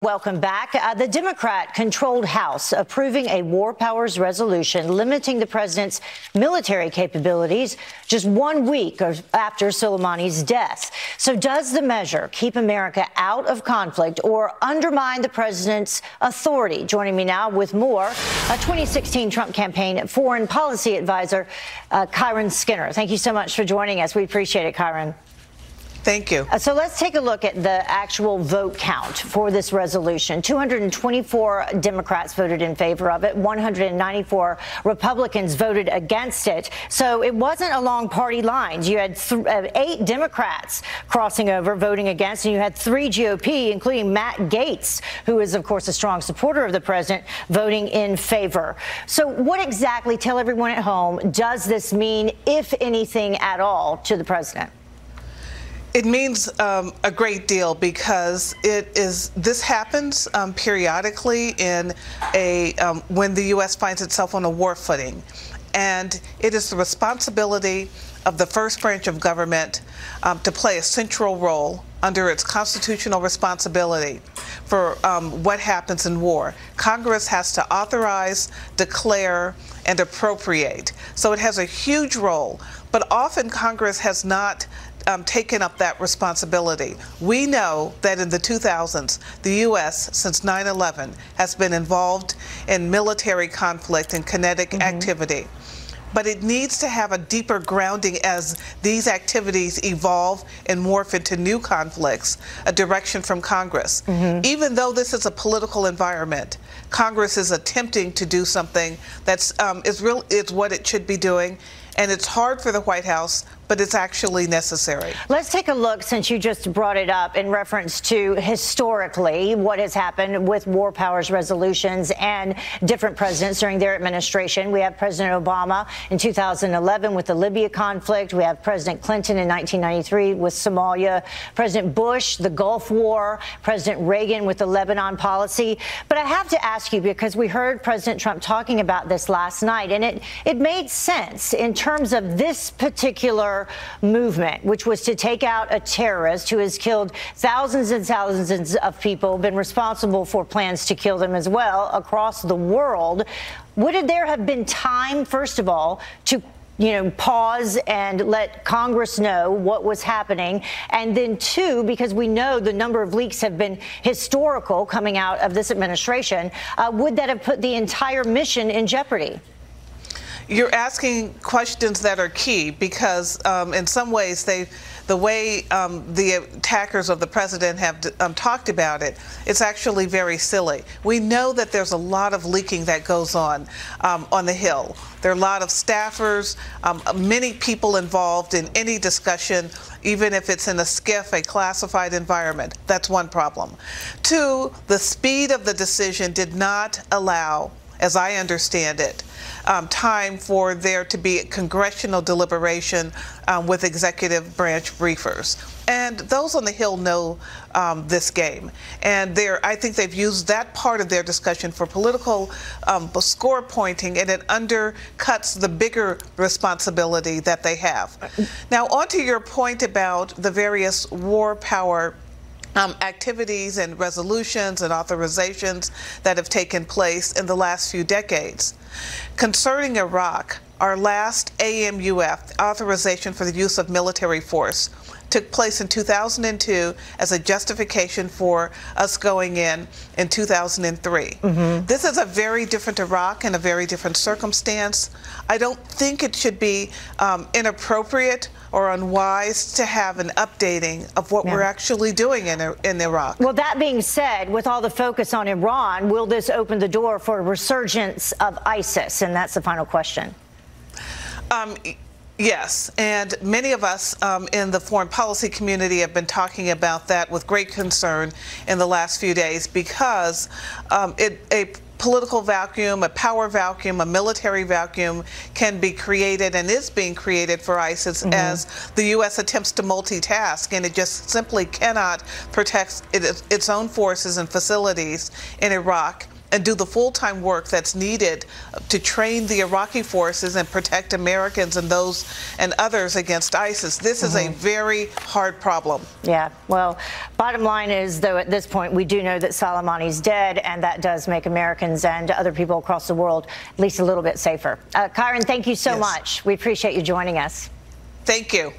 Welcome back. The Democrat-controlled House approving a war powers resolution limiting the president's military capabilities just 1 week after Soleimani's death. So does the measure keep America out of conflict or undermine the president's authority? Joining me now with more, a 2016 Trump campaign foreign policy advisor, Kiron Skinner. Thank you so much for joining us. We appreciate it, Kiron. Thank you. So let's take a look at the actual vote count for this resolution. 224 Democrats voted in favor of it. 194 Republicans voted against it. So it wasn't along party lines. You had 8 Democrats crossing over, voting against, and you had 3 GOP, including Matt Gaetz, who is, of course, a strong supporter of the president, voting in favor. So what exactly, tell everyone at home, does this mean, if anything at all, to the president? It means a great deal because this happens periodically in when the U.S. finds itself on a war footing. And it is the responsibility of the first branch of government to play a central role under its constitutional responsibility for what happens in war. Congress has to authorize, declare, and appropriate. So it has a huge role, but often Congress has not taken up that responsibility. We know that in the 2000s, the U.S., since 9/11, has been involved in military conflict and kinetic activity. But it needs to have a deeper grounding as these activities evolve and morph into new conflicts, a direction from Congress. Even though this is a political environment, Congress is attempting to do something that's is what it should be doing. And it's hard for the White House, but it's actually necessary. Let's take a look, since you just brought it up, in reference to historically what has happened with war powers resolutions and different presidents during their administration. We have President Obama in 2011 with the Libya conflict. We have President Clinton in 1993 with Somalia, President Bush, the Gulf War, President Reagan with the Lebanon policy. But I have to ask you, because we heard President Trump talking about this last night, and it made sense in terms of this particular movement, which was to take out a terrorist who has killed thousands and thousands of people, been responsible for plans to kill them as well across the world. Would there have been time, first of all, to pause and let Congress know what was happening? And then 2, because we know the number of leaks have been historical coming out of this administration, would that have put the entire mission in jeopardy? You're asking questions that are key because in some ways the way the attackers of the president have talked about it, it's actually very silly. We know that there's a lot of leaking that goes on the Hill. There are a lot of staffers, many people involved in any discussion, even if it's in a SCIF, a classified environment. That's one problem. 2, the speed of the decision did not allow, as I understand it, time for there to be congressional deliberation with executive branch briefers. And those on the Hill know this game. And I think they've used that part of their discussion for political score pointing, and it undercuts the bigger responsibility that they have. Now, on to your point about the various war power activities and resolutions and authorizations that have taken place in the last few decades. Concerning Iraq, our last AMUF, authorization for the use of military force, took place in 2002 as a justification for us going in 2003. This is a very different Iraq and a very different circumstance. I don't think it should be inappropriate or unwise to have an updating of what we're actually doing in Iraq. Well, that being said, with all the focus on Iran, will this open the door for a resurgence of ISIS? And that's the final question. Yes, and many of us in the foreign policy community have been talking about that with great concern in the last few days because a political vacuum, a power vacuum, a military vacuum can be created and is being created for ISIS as the U.S. attempts to multitask, and it just simply cannot protect its own forces and facilities in Iraq and do the full-time work that's needed to train the Iraqi forces and protect Americans and those and others against ISIS. This is a very hard problem. Yeah, well, bottom line is, though, at this point, we do know that Soleimani's dead, and that does make Americans and other people across the world at least a little bit safer. Kiron, thank you so much. We appreciate you joining us. Thank you.